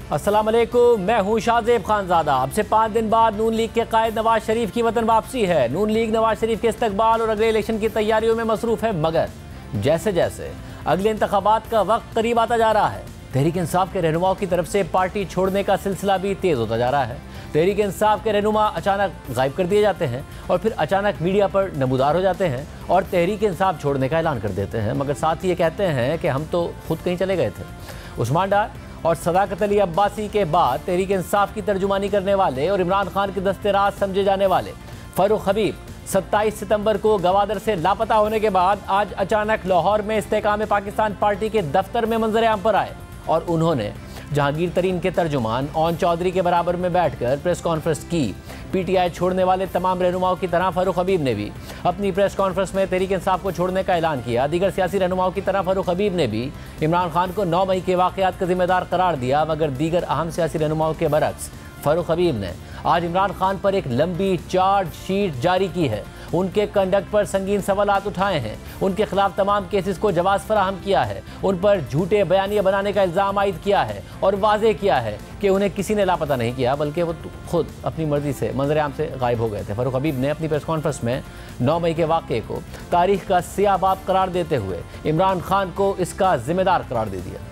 अस्सलाम वालेकुम, मैं हूं शाहजेब खानजादा। अब से 5 दिन बाद नून लीग के कायद नवाज शरीफ की वतन वापसी है। नून लीग नवाज शरीफ के इस्तकबाल और अगले इलेक्शन की तैयारियों में मसरूफ है, मगर जैसे जैसे अगले इंतखाबात का वक्त करीब आता जा रहा है, तहरीक इंसाफ के रहनुमाओं की तरफ से पार्टी छोड़ने का सिलसिला भी तेज होता जा रहा है। तहरीक इंसाफ के रहनुमा अचानक गायब कर दिए जाते हैं और फिर अचानक मीडिया पर नमूदार हो जाते हैं और तहरीक इंसाफ छोड़ने का ऐलान कर देते हैं, मगर साथ ही ये कहते हैं कि हम तो खुद कहीं चले गए थे। उस्मान डार और सदाकत अली अब्बासी के बाद तहरीक इंसाफ की तर्जुमानी करने वाले और इमरान खान के दस्तेराज समझे जाने वाले फारूक हबीब 27 सितंबर को गवादर से लापता होने के बाद आज अचानक लाहौर में इस्तेकाम पाकिस्तान पार्टी के दफ्तर में मंजर आम पर आए और उन्होंने जहांगीर तरीन के तर्जुमान ओन चौधरी के बराबर में बैठकर प्रेस कॉन्फ्रेंस की। पीटीआई छोड़ने वाले तमाम रहनुमाओं की तरह फारूक हबीब ने भी अपनी प्रेस कॉन्फ्रेंस में तहरीक इंसाफ को छोड़ने का ऐलान किया। दीगर सियासी रहनुमाओं की तरह फारूक हबीब ने भी इमरान खान को 9 मई के वाक़यात का जिम्मेदार करार दिया, मगर दीगर अहम सियासी रहनुमाओं के बरक्स फारूक हबीब ने आज इमरान खान पर एक लंबी चार्जशीट जारी की है। उनके कंडक्ट पर संगीन सवालात उठाए हैं, उनके खिलाफ तमाम केसेस को जवाब फराहम किया है, उन पर झूठे बयानिया बनाने का इल्ज़ाम आयद किया है और वाज़े किया है कि उन्हें किसी ने लापता नहीं किया, बल्कि वो खुद अपनी मर्जी से मंजर-ए-आम से गायब हो गए थे। फारूक हबीब ने अपनी प्रेस कॉन्फ्रेंस में 9 मई के वाक़े को तारीख का सियाह बाब करार देते हुए इमरान खान को इसका जिम्मेदार करार दे दिया।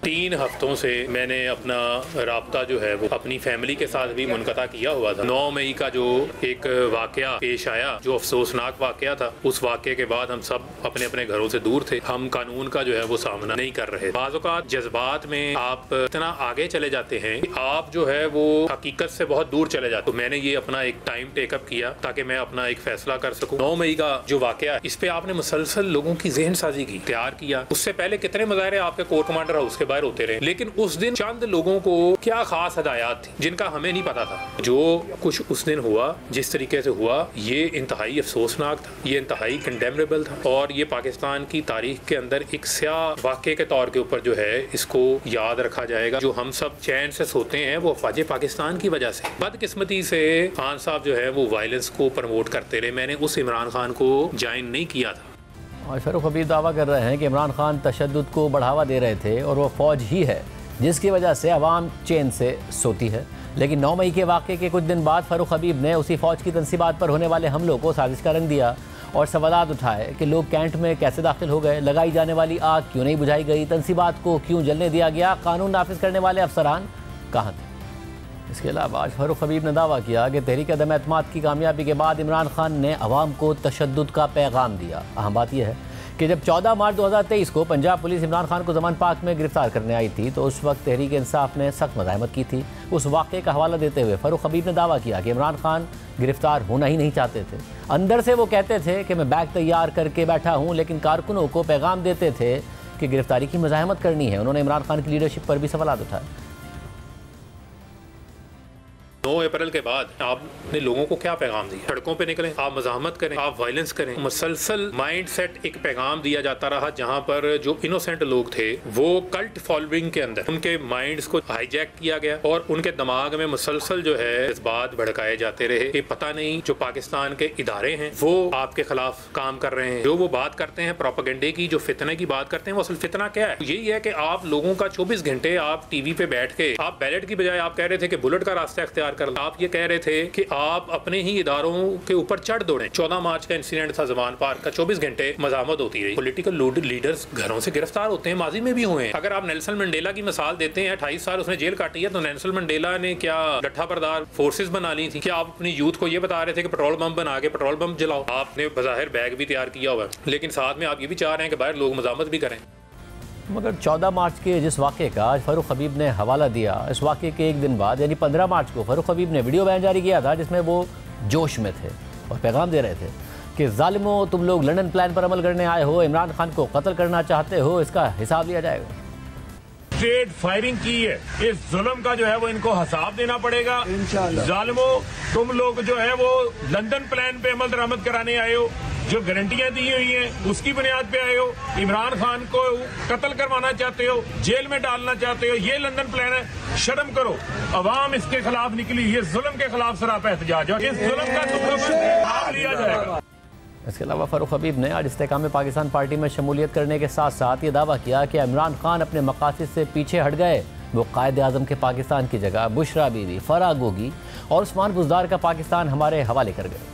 3 हफ्तों से मैंने अपना राब्ता जो है वो अपनी फैमिली के साथ भी मुनक़ता किया हुआ था। 9 मई का जो एक वाक़या पेश आया, जो अफसोसनाक वाक़या था, उस वाक़े के बाद हम सब अपने अपने घरों से दूर थे। हम कानून का जो है वो सामना नहीं कर रहे। बाज़ औक़ात जज्बात में आप इतना आगे चले जाते हैं कि आप जो है वो हकीकत से बहुत दूर चले जाते। तो मैंने ये अपना एक टाइम टेकअप किया ताकि मैं अपना एक फैसला कर सकूँ। 9 मई का जो वाक़या, इस पर आपने मुसलसल लोगों की ज़हन साजी की, तैयार किया। उससे पहले कितने मुज़ाहरे आपके कोर कमांडर हाउस के बाहर होते रहे, लेकिन उस दिन चंद लोगों को क्या खास हदायत थी जिनका हमें नहीं पता था। जो कुछ उस दिन हुआ, जिस तरीके से हुआ, ये इंतहाई अफसोसनाक था, ये इंतहाई कंडेमनेबल था और ये पाकिस्तान की तारीख के अंदर एक स्याह वाक़े के तौर के ऊपर जो है इसको याद रखा जाएगा। जो हम सब चैन से सोते हैं वो अफवाज पाकिस्तान की वजह से। बदकिस्मती से खान साहब जो है वो वायलेंस को प्रमोट करते रहे। मैंने उस इमरान खान को ज्वाइन नहीं किया था। और फारूक हबीब दावा कर रहे हैं कि इमरान खान तशद्दुद को बढ़ावा दे रहे थे और वो फ़ौज ही है जिसकी वजह से अवाम चैन से सोती है। लेकिन 9 मई के वाक़े के कुछ दिन बाद फारूक हबीब ने उसी फ़ौज की तनसीबात पर होने वाले हमलों को साजिश का रंग दिया और सवालात उठाए कि लोग कैंट में कैसे दाखिल हो गए, लगाई जाने वाली आग क्यों नहीं बुझाई गई, तनसीबात को क्यों जलने दिया गया, कानून नाफिज करने वाले अफसरान कहाँ थे। इसके अलावा आज फारूक हबीब ने दावा किया कि तहरीक अदम एतमाद की कामयाबी के बाद इमरान खान ने अवाम को तशद्दुद का पैगाम दिया। अहम बात यह है कि जब 14 मार्च 2023 को पंजाब पुलिस इमरान खान को ज़मान पाक में गिरफ्तार करने आई थी तो उस वक्त तहरीक इंसाफ ने सख्त मज़ाहमत की थी। उस वाक़े का हवाला देते हुए फारूक हबीब ने दावा किया कि इमरान खान गिरफ्तार होना ही नहीं चाहते थे। अंदर से वो कहते थे कि मैं बैग तैयार करके बैठा हूँ, लेकिन कारकुनों को पैगाम देते थे कि गिरफ्तारी की मज़ाहमत करनी है। उन्होंने इमरान खान की लीडरशिप पर भी सवाल उठाए। 9 अप्रैल के बाद आपने लोगों को क्या पैगाम दिया? सड़कों पे निकलें, आप मज़ाहमत करें, आप वायलेंस करें। मुसलसल माइंड सेट एक पैगाम दिया जाता रहा जहाँ पर जो इनोसेंट लोग थे वो कल्ट फॉलोइंग के अंदर उनके माइंड्स को हाईजैक किया गया और उनके दिमाग में मुसलसल जो है जज्बात भड़काए जाते रहे कि पता नहीं जो पाकिस्तान के इदारे हैं वो आपके खिलाफ काम कर रहे हैं। जो वो बात करते हैं प्रोपेगेंडे की, जो फितने की बात करते हैं, वो असल फितना क्या है? यही है कि आप लोगों का 24 घंटे आप टीवी पे बैठ के आप बैलेट की बजाय आप कह रहे थे कि बुलेट का रास्ता इख्तियार कर। आप ये कह रहे थे कि आप अपने ही इदारों के ऊपर चढ़ दौड़े। 14 मार्च का इंसिडेंट था ज़मान पार्क का, 24 घंटे मज़ाहमत होती रही। पॉलिटिकल लीडर्स घरों से गिरफ्तार होते हैं, माजी में भी हुए हैं। अगर आप नेल्सन मंडेला की मिसाल देते हैं, 28 साल उसने जेल काटी है, तो नेल्सन मंडेला ने क्या लट्ठा बरदार फोर्सेस बना ली थी? क्या आप अपनी यूथ को ये बता रहे थे कि पेट्रोल बम बना के पेट्रोल बम जलाओ? आपने बज़ाहिर बैग भी तैयार किया हुआ है, लेकिन साथ में आप ये भी चाह रहे हैं कि बाहर लोग मज़ाहमत भी करें। मगर 14 मार्च के जिस वाक़े का आज फारूक हबीब ने हवाला दिया, इस वाक़े के एक दिन बाद यानी 15 मार्च को फारूक हबीब ने वीडियो बयान जारी किया था जिसमें वो जोश में थे और पैगाम दे रहे थे कि ज़ालिमों, तुम लोग लंदन प्लान पर अमल करने आए हो, इमरान खान को कत्ल करना चाहते हो, इसका हिसाब लिया जाएगा। स्ट्रेट फायरिंग की है, इस जुल्म का जो है वो इनको हिसाब देना पड़ेगा। ज़ालिमों, तुम लोग जो है वो लंदन प्लान पे अमल दरामद कराने आए हो, जो गारंटियां दी हुई हैं उसकी बुनियाद पे आए हो। इमरान खान को कत्ल करवाना चाहते हो, जेल में डालना चाहते हो, ये लंदन प्लान है। शर्म करो, अवाम इसके खिलाफ निकली, ये जुल्म के खिलाफ सरापा एहतजाज है। इस जुल्म का लिया जाएगा। इसके अलावा फ़ारूक हबीब ने आज इस्तेकाम पाकिस्तान पार्टी में शमूलियत करने के साथ साथ ये दावा किया कि इमरान खान अपने मकासद से पीछे हट गए। वो कायद आज़म के पाकिस्तान की जगह बुशरा बीबी, फराह गोगी और उस्मान बुज़दार का पाकिस्तान हमारे हवाले कर गए।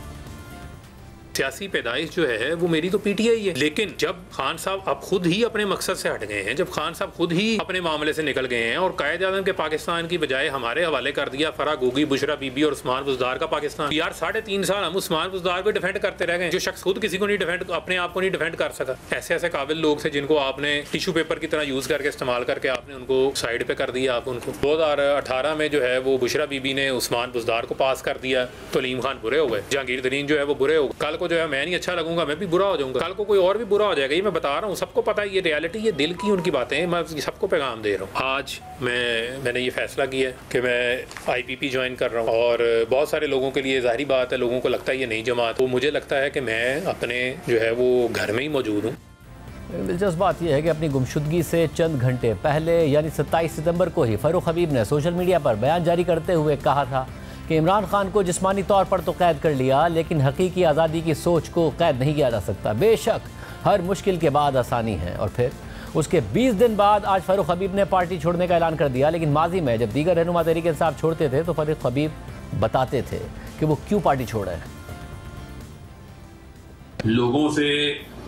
सियासी पैदाइश जो है वो मेरी तो पीटीआई है, लेकिन जब खान साहब अब खुद ही अपने मकसद से हट गए हैं, जब खान साहब खुद ही अपने मामले से निकल गए हैं और कायद आज़म के पाकिस्तान की बजाय हमारे हवाले कर दिया फराह गोगी, बुशरा बीबी और उस्मान बुज़दार का पाकिस्तान। यार 3.5 साल हम उस्मान बुज़दार को डिफेंड करते रह गए, जो शख्स खुद किसी को नहीं डिफेंड, अपने आप को नहीं डिफेंड कर सका। ऐसे ऐसे काबिल लोग थे जिनको आपने टिश्यू पेपर की तरह यूज करके इस्तेमाल करके आपने उनको साइड पे कर दिया। आप उनको 2018 में जो है वो बुशरा बीबी ने उस्मान बुज़दार को पास कर दिया तो अलीम खान बुरे हो गए, जहांगीर तरीन जो है वो बुरे हो गए। कल को जो है मैं नहीं अच्छा लगूंगा, मैं भी बुरा हो जाऊंगा, कल को कोई और भी बुरा हो जाएगा। ये मैं बता रहा हूँ, सबको पता है ये रियलिटी, ये दिल की उनकी बातें, मैं सबको पैगाम दे रहा हूँ। आज मैंने ये फैसला किया कि मैं IPP ज्वाइन कर रहा हूँ और बहुत सारे लोगों के लिए ज़ाहिर बात है, लोगों को लगता है ये नई जमात, तो मुझे लगता है कि मैं अपने जो है वो घर में ही मौजूद हूँ। दिलचस्प बात यह है कि अपनी गुमशुदगी से चंद घंटे पहले यानी 27 सितंबर को ही फ़ारूक हबीब ने सोशल मीडिया पर बयान जारी करते हुए कहा था कि इमरान खान को जिस्मानी तौर पर तो कैद कर लिया, लेकिन हकीकी आज़ादी की सोच को कैद नहीं किया जा सकता। बेशक हर मुश्किल के बाद आसानी है। और फिर उसके 20 दिन बाद आज फ़ारूक हबीब ने पार्टी छोड़ने का ऐलान कर दिया, लेकिन माजी में जब दीगर रहनुमा तहरीक इंसाफ छोड़ते थे तो फ़ारूक हबीब बताते थे कि वो क्यों पार्टी छोड़ रहे हैं। लोगों से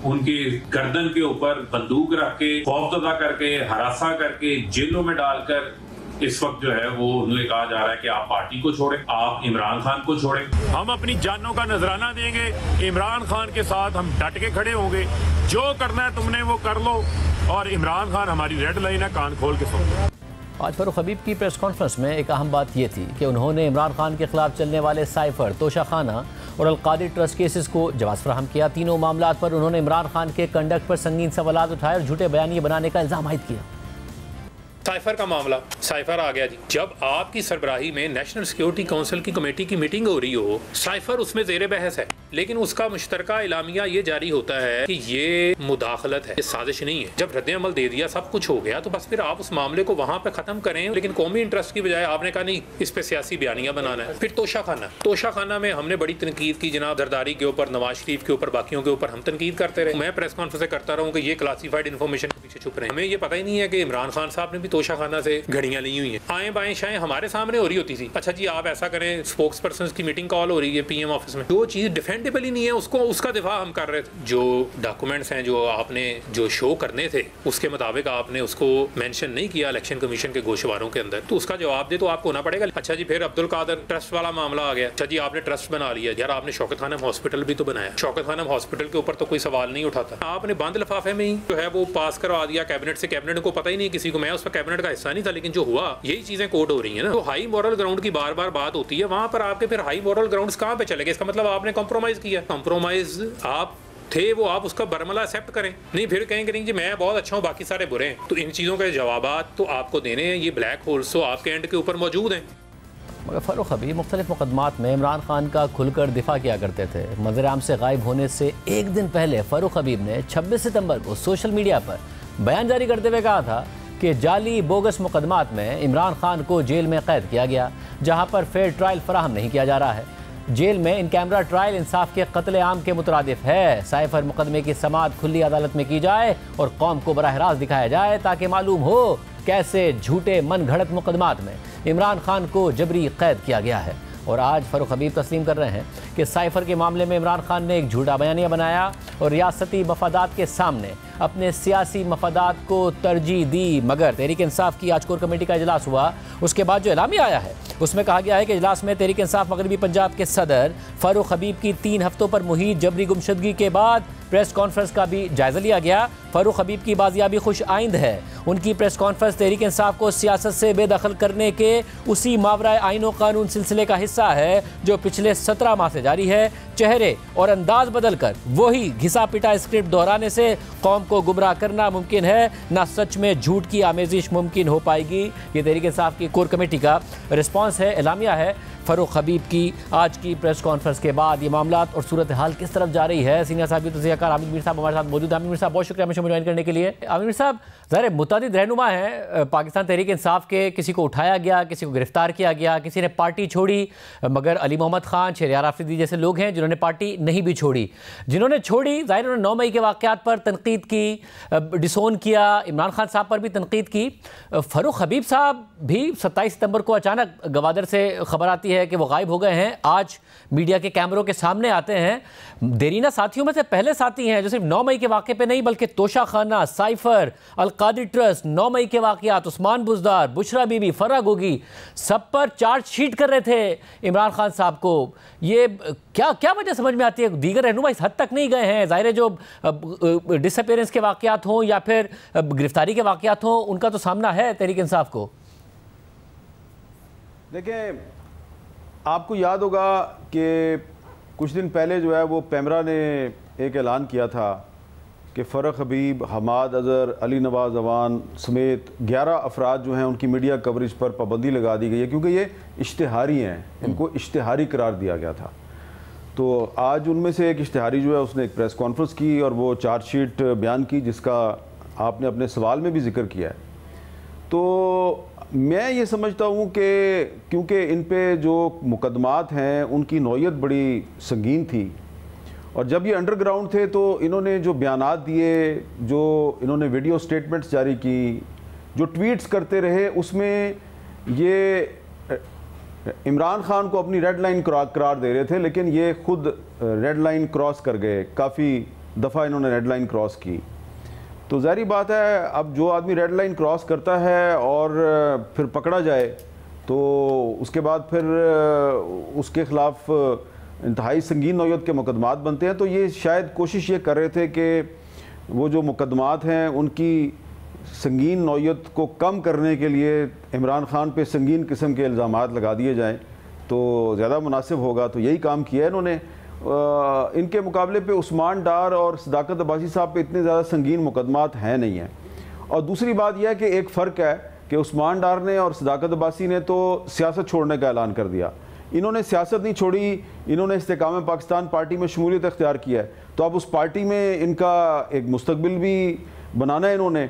उनकी गर्दन के ऊपर बंदूक रख के, खौफजदा करके, हरासा करके, जेलों में डालकर इस वक्त जो है वो उन्हें कहा जा रहा है कि आप पार्टी को छोड़ें, आप इमरान खान को छोड़ें। हम अपनी जानों का नजराना देंगे, इमरान खान के साथ हम डट के खड़े होंगे, जो करना है तुमने वो कर लो, और इमरान खान हमारी रेड लाइन है, कान खोल के सुनो। आज फ़ारूक हबीब की प्रेस कॉन्फ्रेंस में एक अहम बात यह थी कि उन्होंने इमरान खान के खिलाफ चलने वाले साइफर, तोशाखाना और अलकादिर ट्रस्ट केसेस को जवाब फराहम किया। तीनों मामलात पर उन्होंने इमरान खान के कंडक्ट पर संगीन सवालात उठाए और झूठे बयानिए बनाने का इल्ज़ाम आयद किया। साइफर का मामला, साइफर आ गया जी। जब आपकी सरबराही में नेशनल सिक्योरिटी काउंसिल की कमेटी की मीटिंग हो रही हो, साइफर उसमें ज़ेर बहस है, लेकिन उसका मुश्तरका इलामिया ये जारी होता है कि ये मुदाखलत है, ये साजिश नहीं है। जब रद्द अमल दे दिया, सब कुछ हो गया, तो बस फिर आप उस मामले को वहाँ पे ख़त्म करें, लेकिन कौमी इंटरेस्ट की बजाय आपने कहा नहीं, इस पे सियासी बयानियाँ बनाना है। फिर तोशाखाना में हमने बड़ी तनकीद की, जनाब जरदारी के ऊपर, नवाज शरीफ के ऊपर, बाकियों के ऊपर हम तनकीद करते रहे। मैं प्रेस कॉन्फ्रेंस करता रहूँ कि ये क्लासीफाइड इन्फॉर्मेशन के पीछे छुप रहे हैं। हमें ये पता ही नहीं है कि इमरान खान साहब ने भी तोशाखाना से घड़ियां ली हुई हैं, आए बाएं शाएं हमारे सामने हो रही होती थी। अच्छा जी आप ऐसा करें, स्पोक्स पर्सन की मीटिंग कॉल हो रही है PM ऑफिस में, जो चीज़ डिफेंडेबल ही नहीं है उसको, उसका दिफा हम कर रहे थे। जो डॉक्यूमेंट्स हैं जो आपने जो शो करने थे उसके मुताबिक आपने उसको मेंशन नहीं किया इलेक्शन कमीशन के गोशवारों के अंदर, तो उसका जवाब दे तो आपको होना पड़ेगा। अच्छा जी फिर अब्दुल कादर ट्रस्ट वाला मामला आ गया। अच्छा जी आपने ट्रस्ट बना लिया, यार आपने शौकत खानम हॉस्पिटल भी तो बनाया, शौकत खानम हॉस्पिटल के ऊपर तो कोई सवाल नहीं उठाता, आपने बंद लिफाफे में ही जो है वो पास करवा दिया कैबिनेट से। कैबिनेट को पता ही नहीं किसी को, मैं उसका कैबिनेट का हिस्सा नहीं था, लेकिन जो हुआ यही चीजें कोट हो रही है ना। तो हाई मॉरल ग्राउंड की बार बार बात होती है, वहां पर आपके फिर हाई मॉरल ग्राउंड्स कहां पे चले गए? इसका मतलब आपने कॉम्प्रोमाइज किया। कॉम्प्रोमाइज आप थे वो आप उसका बरमला एक्सेप्ट करें, नहीं फिर कहेंगे नहीं जी मैं बहुत अच्छा हूँ बाकी सारे बुरे हैं। तो इन चीज़ों के जवाबात तो आपको देने हैं, ये ब्लैक होल्स तो आपके एंड के ऊपर मौजूद हैं। मगर फ़ारूक हबीब मुख्तलिफ मुकदमात में इमरान खान का खुलकर दिफा किया करते थे। मंज़र-ए-आम से गायब होने से एक दिन पहले फ़ारूक हबीब ने 26 सितंबर को सोशल मीडिया पर बयान जारी करते हुए कहा था कि जाली बोगस मुकदमात में इमरान खान को जेल में कैद किया गया, जहां पर फेयर ट्रायल फराहम नहीं किया जा रहा है। जेल में इन कैमरा ट्रायल इंसाफ के कत्ले आम के मुतरादिफ है। साइफर मुकदमे की समाअत खुली अदालत में की जाए और कौम को बराह रास्त दिखाया जाए ताकि मालूम हो कैसे झूठे मन घड़त मुकदमात में इमरान खान को जबरी कैद किया गया है। और आज फ़ारूक हबीब तस्लीम कर रहे हैं कि साइफर के मामले में इमरान खान ने एक झूठा बयानिया बनाया और रियासती मफादात के सामने अपने सियासी मफादात को तरजीह दी। मगर तहरीक इंसाफ की आज कोर कमेटी का इजलास हुआ, उसके बाद जो एलामिया आया है उसमें कहा गया है कि इजलास में तहरीक इंसाफ मगरबी पंजाब के सदर फ़ारूक हबीब की 3 हफ्तों पर मुहीत जबरी गुमशुदगी के बाद प्रेस कॉन्फ्रेंस का भी जायजा लिया गया। फ़ारूक हबीब की बाजियाबी खुश आइंद है। उनकी प्रेस कॉन्फ्रेंस तहरीक इंसाफ को सियासत से बेदखल करने के उसी मावरा आईन व कानून सिलसिले का हिस्सा है जो पिछले 17 माह से जारी है। चेहरे और अंदाज बदल कर वही घिसा पिटा स्क्रिप्ट दोहराने से कौम को गुमराह करना मुमकिन है, ना सच में झूठ की आमेजिश मुमकिन हो पाएगी। ये तहरीक इंसाफ की कोर कमेटी का रिस्पॉन्स है, एलामिया है। फ़ारूक हबीब की आज की प्रेस कॉन्फ्रेंस के बाद ये मामलात और सूरत हाल किस तरफ जा रही है, सीनियर साहब तज़कियाकार आमिर मीर साहब हमारे साथ मौजूद हैं। आमिर मीर साहब बहुत शुक्रिया हमें ज्वाइन करने के लिए। आमिर मीर साहब ज़ाहिर मुतअद्दिद रहनुमा हैं पाकिस्तान तहरीक इंसाफ के, किसी को उठाया गया, किसी को गिरफ्तार किया गया, किसी ने पार्टी छोड़ी, मगर अली मोहम्मद ख़ान, शहरयार आफरीदी जैसे लोग हैं जिन्होंने पार्टी नहीं भी छोड़ी। जिन्होंने छोड़ी ज़ाहिर उन्होंने 9 मई के वाक़यात पर तनकीद की, डिसोन किया, इमरान खान साहब पर भी तनकीद की। फ़ारूक हबीब साहब भी 27 सितंबर को अचानक गवादर से खबर आती है कि वो गायब हो गए हैं। आज मीडिया के कैमरों के सामने आते हैं। देरीना साथियों में से पहले साथी हैं जो सिर्फ 9 मई के वाक़े पे नहीं बल्कि तोशा खाना, साइफर, अलकादी ट्रस्ट, 9 मई के वाक़यात, उस्मान बुज़दार, बुशरा बीबी, फरा गोगी, सब पर चार्जशीट कर रहे थे इमरान खान साहब को। ये क्या वजह समझ में आती है? दीगर रहनुमा इस हद तक नहीं गए हैं। ज़ाहिर है जो डिसअपीयरेंस के वाक़यात हों या फिर गिरफ्तारी के वाक़यात हों, उनका तो सामना है तहरीक इंसाफ को। देखें, आपको याद होगा कि कुछ दिन पहले जो है वो पेमरा ने एक ऐलान किया था कि फ़ारूक हबीब, हमाद अज़हर, अली नवाज़ अवान समेत 11 अफराद जो हैं उनकी मीडिया कवरेज पर पाबंदी लगा दी गई है क्योंकि ये इश्तिहारी हैं, इनको इश्तिहारी करार दिया गया था। तो आज उनमें से एक इश्तिहारी जो है उसने एक प्रेस कॉन्फ्रेंस की और वो चार्जशीट बयान की जिसका आपने अपने सवाल में भी जिक्र किया है। तो मैं ये समझता हूँ कि क्योंकि इन पे जो मुकदमात हैं उनकी नौयत बड़ी संगीन थी और जब ये अंडरग्राउंड थे तो इन्होंने जो बयानात दिए, जो इन्होंने वीडियो स्टेटमेंट्स जारी की, जो ट्वीट्स करते रहे, उसमें ये इमरान खान को अपनी रेड लाइन करार दे रहे थे, लेकिन ये खुद रेड लाइन क्रॉस कर गए। काफ़ी दफ़ा इन्होंने रेड लाइन क्रॉस की। तो ज़ाहिर बात है अब जो आदमी रेड लाइन क्रॉस करता है और फिर पकड़ा जाए तो उसके बाद फिर उसके ख़िलाफ़ इंतहाई संगीन नौयत के मुकदमात बनते हैं। तो ये शायद कोशिश ये कर रहे थे कि वो जो मुकदमात हैं उनकी संगीन नौयत को कम करने के लिए इमरान खान पे संगीन किस्म के इल्ज़ामात लगा दिए जाएँ तो ज़्यादा मुनासिब होगा। तो यही काम किया है इन्होंने। इनके मुकाबले पे उस्मान डार और सदाकत अब्बासी साहब पे इतने ज़्यादा संगीन मुकदमात हैं नहीं हैं। और दूसरी बात यह है कि एक फ़र्क है कि उस्मान डार ने और सदाकत अब्बासी ने तो सियासत छोड़ने का ऐलान कर दिया, इन्होंने सियासत नहीं छोड़ी, इन्होंने इस्तेकाम पाकिस्तान पार्टी में शमूलियत इख्तियार किया है। तो अब उस पार्टी में इनका एक मुस्तकबिल भी बनाना है इन्होंने,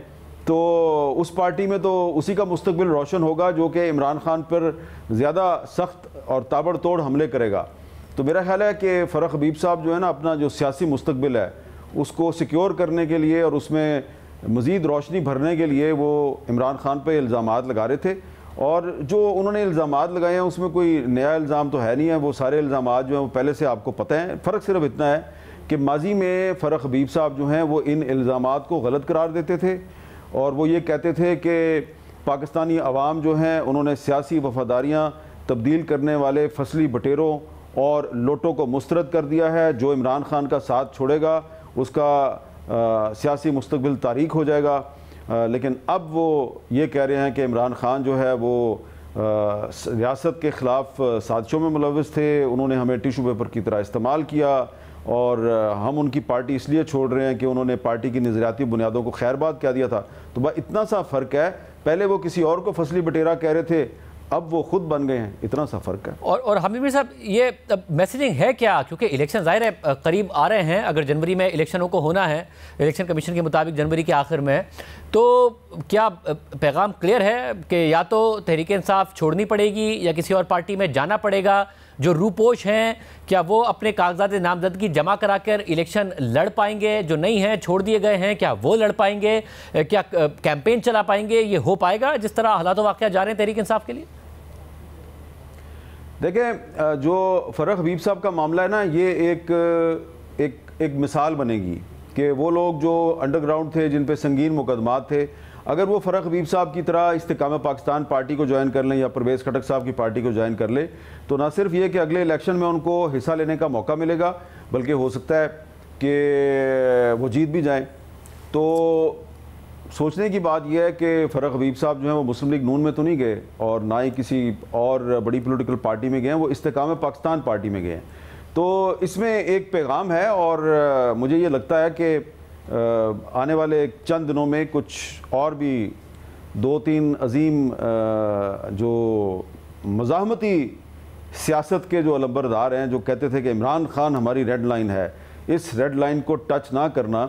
तो उस पार्टी में तो उसी का मुस्तकबिल रोशन होगा जो कि इमरान खान पर ज़्यादा सख्त और ताबड़तोड़ हमले करेगा। तो मेरा ख्याल है कि फ़ारूक हबीब साहब जो है ना अपना जो सियासी मुस्तकबिल है उसको सिक्योर करने के लिए और उसमें मज़ीद रोशनी भरने के लिए वो इमरान खान पे इल्ज़ामात लगा रहे थे। और जो उन्होंने इल्ज़ामात लगाए हैं उसमें कोई नया इल्ज़ाम तो है नहीं है, वो सारे इल्ज़ामात जो हैं वो पहले से आपको पता है। फ़र्क सिर्फ इतना है कि माजी में फ़ारूक हबीब साहब जो हैं वो इन इल्ज़ामात को गलत करार देते थे और वो ये कहते थे कि पाकिस्तानी अवाम जो हैं उन्होंने सियासी वफादारियाँ तब्दील करने वाले फसली बटेरों और लोटों को मुस्तरद कर दिया है। जो इमरान खान का साथ छोड़ेगा उसका सियासी मुस्तकबिल तारीख हो जाएगा। लेकिन अब वो ये कह रहे हैं कि इमरान खान जो है वो रियासत के ख़िलाफ़ साजिशों में मुलव्वस थे, उन्होंने हमें टिशू पेपर की तरह इस्तेमाल किया और हम उनकी पार्टी इसलिए छोड़ रहे हैं कि उन्होंने पार्टी की नज़रियाती बुनियादों को खैरबाद कह दिया था। तो बस इतना सा फ़र्क है, पहले वो किसी और को फसली बटेरा कह रहे थे, अब वो खुद बन गए हैं, इतना सा फ़र्क है। और हमीद साहब ये मैसेजिंग है क्या? क्योंकि इलेक्शन ज़ाहिर है करीब आ रहे हैं, अगर जनवरी में इलेक्शनों को होना है इलेक्शन कमीशन के मुताबिक जनवरी के आखिर में, तो क्या पैगाम क्लियर है कि या तो तहरीक इंसाफ छोड़नी पड़ेगी या किसी और पार्टी में जाना पड़ेगा? जो रूपोश हैं क्या वो अपने कागजात नामजदगी जमा कराकर इलेक्शन लड़ पाएंगे? जो नहीं हैं, छोड़ दिए गए हैं, क्या वो लड़ पाएंगे? क्या कैंपेन चला पाएंगे? ये हो पाएगा जिस तरह हालात वाक़या जा रहे हैं तहरीक इंसाफ के लिए? देखें, जो फ़ारूक हबीब साहब का मामला है ना, ये एक मिसाल बनेगी कि वो लोग जो अंडरग्राउंड थे, जिन पे संगीन मुकदमात थे, अगर वो फ़ारूक हबीब साहब की तरह इस्तेकाम पाकिस्तान पार्टी को ज्वाइन कर लें या परवेज़ खटक साहब की पार्टी को ज्वाइन कर ले, तो ना सिर्फ ये कि अगले इलेक्शन में उनको हिस्सा लेने का मौका मिलेगा, बल्कि हो सकता है कि वो जीत भी जाएँ। तो सोचने की बात यह है कि फ़ारूक हबीब साहब जो हैं वो मुस्लिम लीग नून में तो नहीं गए और ना ही किसी और बड़ी पॉलिटिकल पार्टी में गए हैं, वो इस्तेकाम पाकिस्तान पार्टी में गए हैं। तो इसमें एक पैगाम है और मुझे ये लगता है कि आने वाले चंद दिनों में कुछ और भी 2-3 अजीम जो मज़ाहमती सियासत के जो अलंबरदार हैं, जो कहते थे कि इमरान खान हमारी रेड लाइन है, इस रेड लाइन को टच ना करना,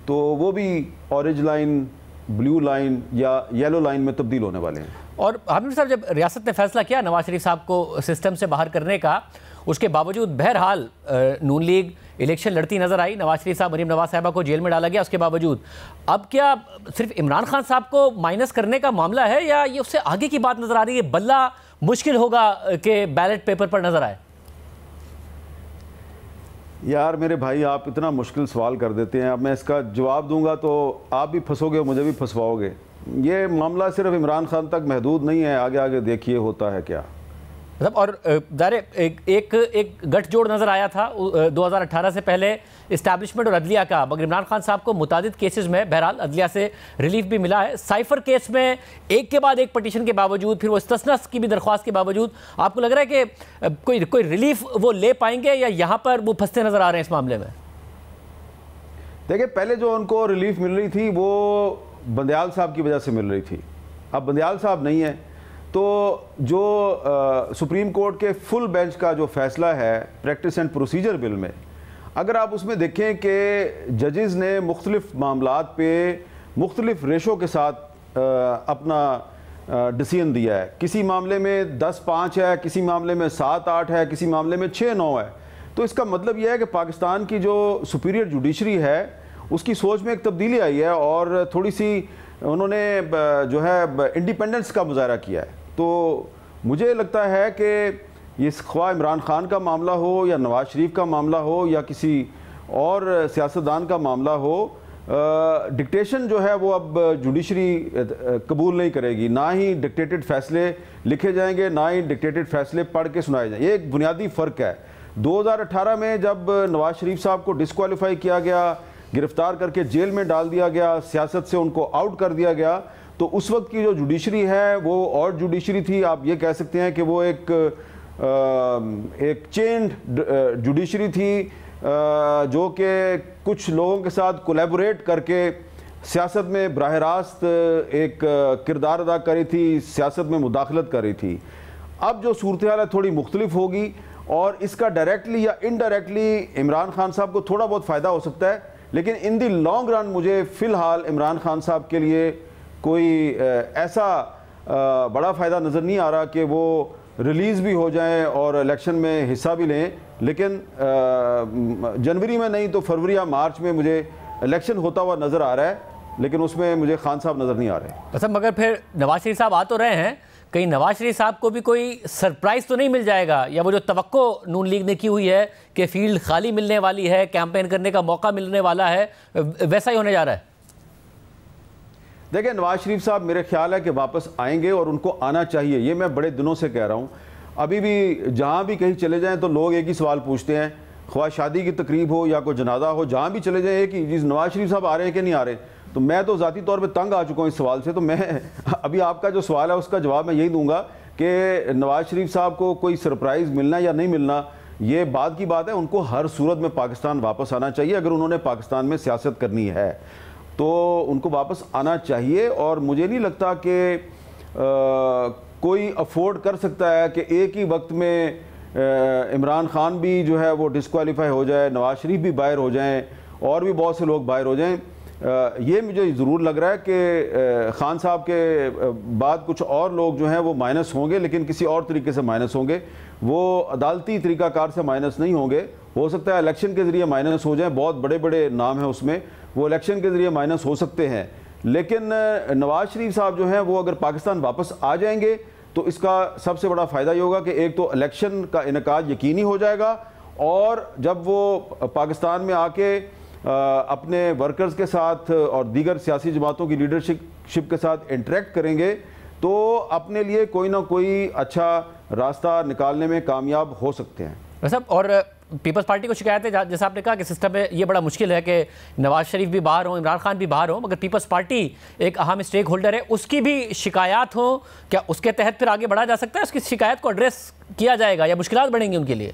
तो वो भी ऑरेंज लाइन ब्लू लाइन या येलो लाइन में तब्दील होने वाले हैं। और हामिद साहब, जब रियासत ने फैसला किया नवाज शरीफ साहब को सिस्टम से बाहर करने का, उसके बावजूद बहरहाल नून लीग इलेक्शन लड़ती नजर आई। नवाज शरीफ साहब, मरीम नवाज साहबा को जेल में डाला गया उसके बावजूद। अब क्या सिर्फ इमरान खान साहब को माइनस करने का मामला है या ये उससे आगे की बात नजर आ रही है? बल्ला मुश्किल होगा कि बैलेट पेपर पर नजर आए। यार मेरे भाई, आप इतना मुश्किल सवाल कर देते हैं। अब मैं इसका जवाब दूंगा तो आप भी फंसोगे और मुझे भी फंसवाओगे। ये मामला सिर्फ इमरान खान तक महदूद नहीं है, आगे आगे देखिए होता है क्या। मतलब और ज़ाहिर एक गठजोड़ नज़र आया था 2018 से पहले इस्टेब्लिशमेंट और अदलिया का, मगर इमरान खान साहब को मुतादिद केसेस में बहरहाल अदलिया से रिलीफ भी मिला है। साइफर केस में एक के बाद एक पटिशन के बावजूद, फिर वो इस्तस्नास की भी दरख्वास्त के बावजूद, आपको लग रहा है कि कोई रिलीफ वो ले पाएंगे या यहाँ पर वो फंसते नज़र आ रहे हैं इस मामले में? देखिए, पहले जो उनको रिलीफ मिल रही थी वो बंदयाल साहब की वजह से मिल रही थी। अब बंदयाल साहब नहीं है तो जो सुप्रीम कोर्ट के फुल बेंच का जो फैसला है प्रैक्टिस एंड प्रोसीजर बिल में, अगर आप उसमें देखें कि जजेस ने मुख्तलिफ मामलात पे मुख्तलिफ रेशो के साथ अपना डिसीजन दिया है। किसी मामले में 10-5 है, किसी मामले में 7-8 है, किसी मामले में 6-9 है। तो इसका मतलब यह है कि पाकिस्तान की जो सुपीरियर जुडिशरी है उसकी सोच में एक तब्दीली आई है और थोड़ी सी उन्होंने जो है इंडिपेंडेंस का मुजाहरा किया है। तो मुझे लगता है कि ये ख्वाह इमरान खान का मामला हो या नवाज शरीफ का मामला हो या किसी और सियासतदान का मामला हो, डिक्टेशन जो है वो अब जुडिशरी कबूल नहीं करेगी। ना ही डिक्टेटेड फैसले लिखे जाएंगे, ना ही डिक्टेटेड फैसले पढ़ के सुनाए जाएंगे। ये एक बुनियादी फ़र्क है। 2018 में जब नवाज शरीफ साहब को डिस्क्वालीफाई किया गया, गिरफ्तार करके जेल में डाल दिया गया, सियासत से उनको आउट कर दिया गया, तो उस वक्त की जो जुडिशरी है वो और जुडिशरी थी। आप ये कह सकते हैं कि वो एक चेन्ड जुडिशरी थी जो कि कुछ लोगों के साथ कोलैबोरेट करके सियासत में बराह रास्त एक किरदार अदा करी थी, सियासत में मुदाखलत करी थी। अब जो सूरत हाल है थोड़ी मुख्तलिफ होगी और इसका डायरेक्टली या इनडायरेक्टली इमरान खान साहब को थोड़ा बहुत फ़ायदा हो सकता है, लेकिन इन दी लॉन्ग रन मुझे फ़िलहाल इमरान खान साहब के लिए कोई ऐसा बड़ा फ़ायदा नज़र नहीं आ रहा कि वो रिलीज़ भी हो जाएं और इलेक्शन में हिस्सा भी लें। लेकिन जनवरी में नहीं तो फरवरी या मार्च में मुझे इलेक्शन होता हुआ नज़र आ रहा है, लेकिन उसमें मुझे खान साहब नज़र नहीं आ रहे। अच्छा, मगर फिर नवाज शरीफ साहब आ तो रहे हैं, कहीं नवाज शरीफ साहब को भी कोई सरप्राइज़ तो नहीं मिल जाएगा? या वो जो तवक्को नून लीग ने की हुई है कि फील्ड खाली मिलने वाली है, कैंपेन करने का मौका मिलने वाला है, वैसा ही होने जा रहा है? देखिए, नवाज शरीफ साहब मेरे ख्याल है कि वापस आएंगे और उनको आना चाहिए। ये मैं बड़े दिनों से कह रहा हूँ। अभी भी जहाँ भी कहीं चले जाएं तो लोग एक ही सवाल पूछते हैं, ख्वाह शादी की तकरीब हो या कोई जनाजा हो, जहाँ भी चले जाएं एक ही, नवाज शरीफ साहब आ रहे हैं कि नहीं आ रहे। तो मैं तो ज़ाती तौर पे तंग आ चुका हूँ इस सवाल से। तो मैं अभी आपका जो सवाल है उसका जवाब मैं यही दूंगा कि नवाज शरीफ साहब को कोई सरप्राइज़ मिलना या नहीं मिलना ये बाद की बात है। उनको हर सूरत में पाकिस्तान वापस आना चाहिए। अगर उन्होंने पाकिस्तान में सियासत करनी है तो उनको वापस आना चाहिए। और मुझे नहीं लगता कि कोई अफोर्ड कर सकता है कि एक ही वक्त में इमरान खान भी जो है वो डिस्क्वालीफाई हो जाए, नवाज शरीफ भी बाहर हो जाएं और भी बहुत से लोग बाहर हो जाएं। ये मुझे ज़रूर लग रहा है कि खान साहब के बाद कुछ और लोग जो हैं वो माइनस होंगे, लेकिन किसी और तरीके से माइनस होंगे। वो अदालती तरीक़ाकार से माइनस नहीं होंगे। हो सकता है इलेक्शन के ज़रिए माइनस हो जाएं, बहुत बड़े बड़े नाम हैं उसमें, वो इलेक्शन के ज़रिए माइनस हो सकते हैं। लेकिन नवाज शरीफ साहब जो हैं वो अगर पाकिस्तान वापस आ जाएंगे तो इसका सबसे बड़ा फ़ायदा ये होगा कि एक तो इलेक्शन का इनेकाद यकीनी हो जाएगा, और जब वो पाकिस्तान में आके अपने वर्कर्स के साथ और दीगर सियासी जमातों की लीडरशिप के साथ इंटरेक्ट करेंगे तो अपने लिए कोई ना कोई अच्छा रास्ता निकालने में कामयाब हो सकते हैं। साहब, और पीपल्स पार्टी को शिकायत है, जैसा आपने कहा कि सिस्टम में ये बड़ा मुश्किल है कि नवाज शरीफ भी बाहर हो, इमरान खान भी बाहर हो, मगर पीपल्स पार्टी एक अहम स्टेक होल्डर है, उसकी भी शिकायत हो, क्या उसके तहत फिर आगे बढ़ा जा सकता है? उसकी शिकायत को एड्रेस किया जाएगा या मुश्किलात बढ़ेंगी उनके लिए?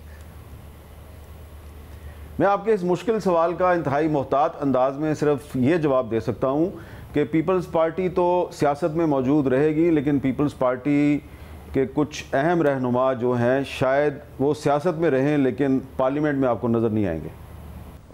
मैं आपके इस मुश्किल सवाल का इंतहाई मोहतात अंदाज में सिर्फ ये जवाब दे सकता हूँ कि पीपल्स पार्टी तो सियासत में मौजूद रहेगी, लेकिन पीपल्स पार्टी के कुछ अहम रहनुमा जो हैं शायद वो सियासत में रहें लेकिन पार्लियामेंट में आपको नज़र नहीं आएंगे।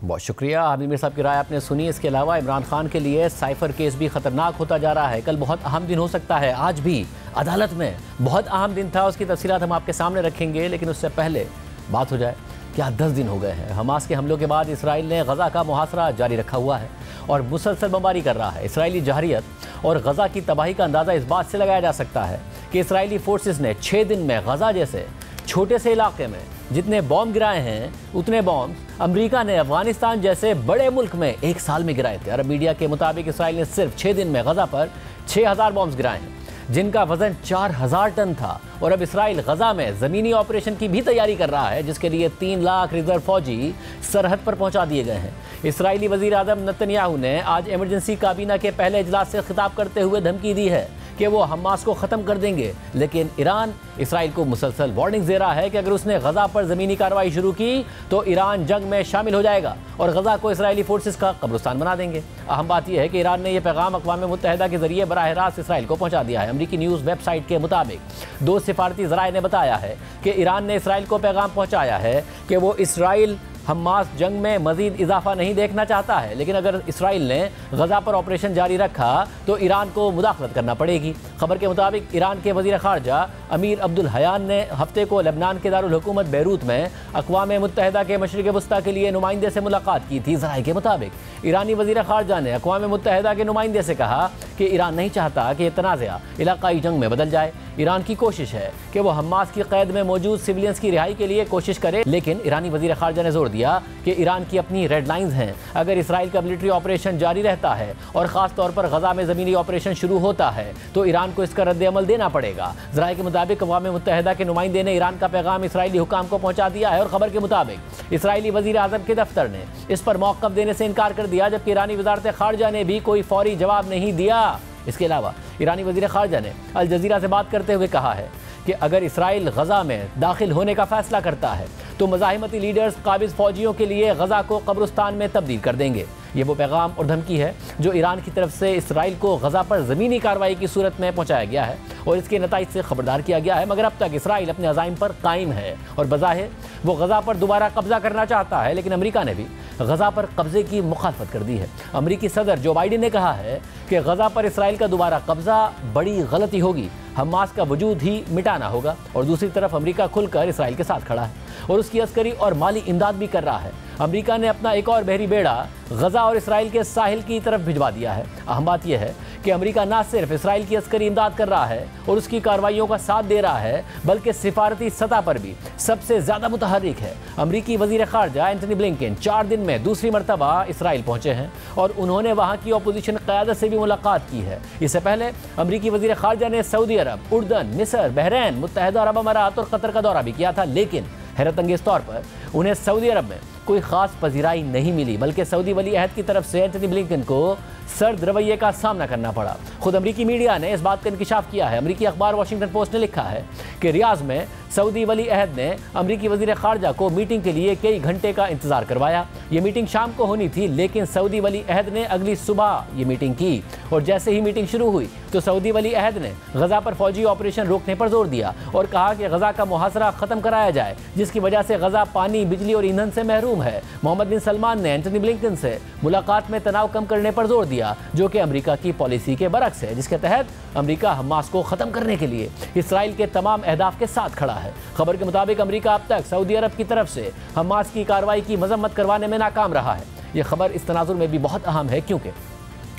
बहुत शुक्रिया हामिद मीर साहब की राय आपने सुनी। इसके अलावा इमरान खान के लिए साइफर केस भी खतरनाक होता जा रहा है। कल बहुत अहम दिन हो सकता है, आज भी अदालत में बहुत अहम दिन था, उसकी तफसीलात हम आपके सामने रखेंगे। लेकिन उससे पहले बात हो जाए, क्या 10 दिन हो गए हैं हमास के हमलों के बाद इसराइल ने गज़ा का मुहासरा जारी रखा हुआ है और मुसलसल बमबारी कर रहा है। इसराइली जहरियत और गज़ा की तबाही का अंदाज़ा इस बात से लगाया जा सकता है कि इसराइली फोर्सेस ने 6 दिन में गज़ा जैसे छोटे से इलाके में जितने बॉम्ब गिराए हैं उतने बॉम्ब अमेरिका ने अफगानिस्तान जैसे बड़े मुल्क में 1 साल में गिराए थे। अरब मीडिया के मुताबिक इसराइल ने सिर्फ 6 दिन में गज़ा पर 6000 बॉम्ब गिराए हैं, जिनका वजन 4000 टन था। और अब इसराइल गज़ा में ज़मीनी ऑपरेशन की भी तैयारी कर रहा है, जिसके लिए 3 लाख रिजर्व फौजी सरहद पर पहुंचा दिए गए हैं। इसराइली वज़ीर आज़म नेतन्याहू ने आज इमरजेंसी काबीना के पहले इजलास से खिताब करते हुए धमकी दी है कि वो हमास को ख़त्म कर देंगे। लेकिन ईरान इसराइल को मुसलसल वार्निंग दे रहा है कि अगर उसने गज़ा पर ज़मीनी कार्रवाई शुरू की तो ईरान जंग में शामिल हो जाएगा और गज़ा को इसराइली फोर्सेस का कब्रिस्तान बना देंगे। अहम बात यह है कि ईरान ने यह पैगाम अक़वाम मुत्तहिदा के जरिए बराह रास्त इसराइल को पहुंचा दिया है। अमरीकी न्यूज़ वेबसाइट के मुताबिक 2 सिफारती ज़राए ने बताया है कि ईरान ने इसराइल को पैगाम पहुँचाया है कि वो इसराइल हमास जंग में मजीद इजाफा नहीं देखना चाहता है, लेकिन अगर इसराइल ने गज़ा पर ऑपरेशन जारी रखा तो ईरान को मुदाखलत करना पड़ेगी। खबर के मुताबिक ईरान के वज़ीर ख़ारजा अमीर अब्दुल हयान ने हफ्ते को लेबनान के दारुल हुकूमत बैरूत में अक़वाम मुत्तहिदा के मशरिक़ वस्ता के लिए नुमाइंदे से मुलाकात की थी। ज़राए के मुताबिक ईरानी वज़ीर ख़ारजा ने अक़वाम मुत्तहिदा के नुमाइंदे से कहा कि ईरान नहीं चाहता कि तनाज़ा इलाक़ाई जंग में बदल जाए। ईरान की कोशिश है कि वो हमास की क़ैद में मौजूद सिविलियंस की रिहाई के लिए कोशिश करे, लेकिन ईरानी वज़ीर ख़ारजा ने जोर दिया कि ईरान की अपनी रेड लाइंस हैं। अगर इसराइल का मिलिट्री ऑपरेशन जारी रहता है और ख़ास तौर पर गज़ा में ज़मीनी ऑपरेशन शुरू होता है तो ईरान को इसका रद्द-ए-अमल देना पड़ेगा। ज़राए के मुताबिक अक़वाम मुत्तहिदा के नुमाइंदे ने ईरान का पैगाम इसराइली हुकाम को पहुँचा दिया है और ख़बर के मुताबिक इसराइली वज़ीर आज़म के दफ्तर ने इस पर मौक़िफ़ देने से इनकार कर दिया, जबकि ईरानी वज़ारत ख़ारजा ने भी कोई फ़ौरी जवाब नहीं दिया। इसके अलावा ईरानी वज़ीर ख़ारजा ने अल जज़ीरा से बात करते हुए कहा है कि अगर इसराइल गज़ा में दाखिल होने का फ़ैसला करता है तो मज़ाहिमती लीडर्स काबिज़ फ़ौजियों के लिए गज़ा को कब्रिस्तान में तब्दील कर देंगे। ये वो पैगाम और धमकी है जो ईरान की तरफ से इसराइल को गज़ा पर ज़मीनी कार्रवाई की सूरत में पहुँचाया गया है और इसके नताइज से खबरदार किया गया है। मगर अब तक इसराइल अपने अज़ाइम पर कायम है और बज़ाहिर वो गज़ा पर दोबारा कब्ज़ा करना चाहता है, लेकिन अमेरिका ने भी गज़ा पर कब्ज़े की मुखालफत कर दी है। अमरीकी सदर जो बाइडेन ने कहा है कि गज़ा पर इसराइल का दोबारा कब्ज़ा बड़ी गलती होगी, हमास का वजूद ही मिटाना होगा। और दूसरी तरफ अमेरिका खुलकर इसराइल के साथ खड़ा है और उसकी अस्करी और माली इमदाद भी कर रहा है। अमेरिका ने अपना एक और बहरी बेड़ा गज़ा और इसराइल के साहिल की तरफ भिजवा दिया है। अहम बात यह है कि अमेरिका न सिर्फ इसराइल की अस्करी इमदाद कर रहा है और उसकी कार्रवाइयों का साथ दे रहा है, बल्कि सिफारती सतह पर भी सबसे ज़्यादा मुतहर्रिक है। अमरीकी वज़ीर ख़ारजा एंटनी ब्लिंकन 4 दिन में दूसरी मरतबा इसराइल पहुँचे हैं और उन्होंने वहाँ की अपोजिशन क़यादत से भी मुलाकात की है। इससे पहले अमरीकी वज़ीर ख़ारजा ने सऊदी अरब, उर्दन, मिस्र, बहरैन, मुत्तहिदा अरब अमारात और कतर का दौरा भी किया था, लेकिन हैरत अंगेज़ तौर पर उन्हें सऊदी अरब में कोई ख़ास पजीराई नहीं मिली, बल्कि सऊदी वली अहद की तरफ से एंटनी ब्लिंकन को सर्द रवैये का सामना करना पड़ा। खुद अमरीकी मीडिया ने इस बात का इंकिशाफ किया है। अमरीकी अखबार वाशिंगटन पोस्ट ने लिखा है कि रियाज में सऊदी वली अहद ने अमरीकी वज़ीर ख़ारजा को मीटिंग के लिए कई घंटे का इंतज़ार करवाया। ये मीटिंग शाम को होनी थी, लेकिन सऊदी वली अहद ने अगली सुबह ये मीटिंग की और जैसे ही मीटिंग शुरू हुई तो सऊदी वली अहद ने गज़ा पर फौजी ऑपरेशन रोकने पर जोर दिया और कहा कि गज़ा का मुहासरा ख़त्म कराया जाए, जिसकी वजह से गज़ा पानी, बिजली और ईंधन से महरूम है। मोहम्मद बिन सलमान ने एंटनी ब्लिंकन से मुलाकात में तनाव कम करने पर जोर दिया, जो कि अमेरिका की पॉलिसी के बरक्स है, जिसके तहत अमेरिका हमास को ख़त्म करने के लिए इसराइल के तमाम अहदाफ के साथ खड़ा है। खबर के मुताबिक अमेरिका अब तक सऊदी अरब की तरफ से हमास की कार्रवाई की मजम्मत करवाने में नाकाम रहा है। यह खबर इस तनाजुर में भी बहुत अहम है क्योंकि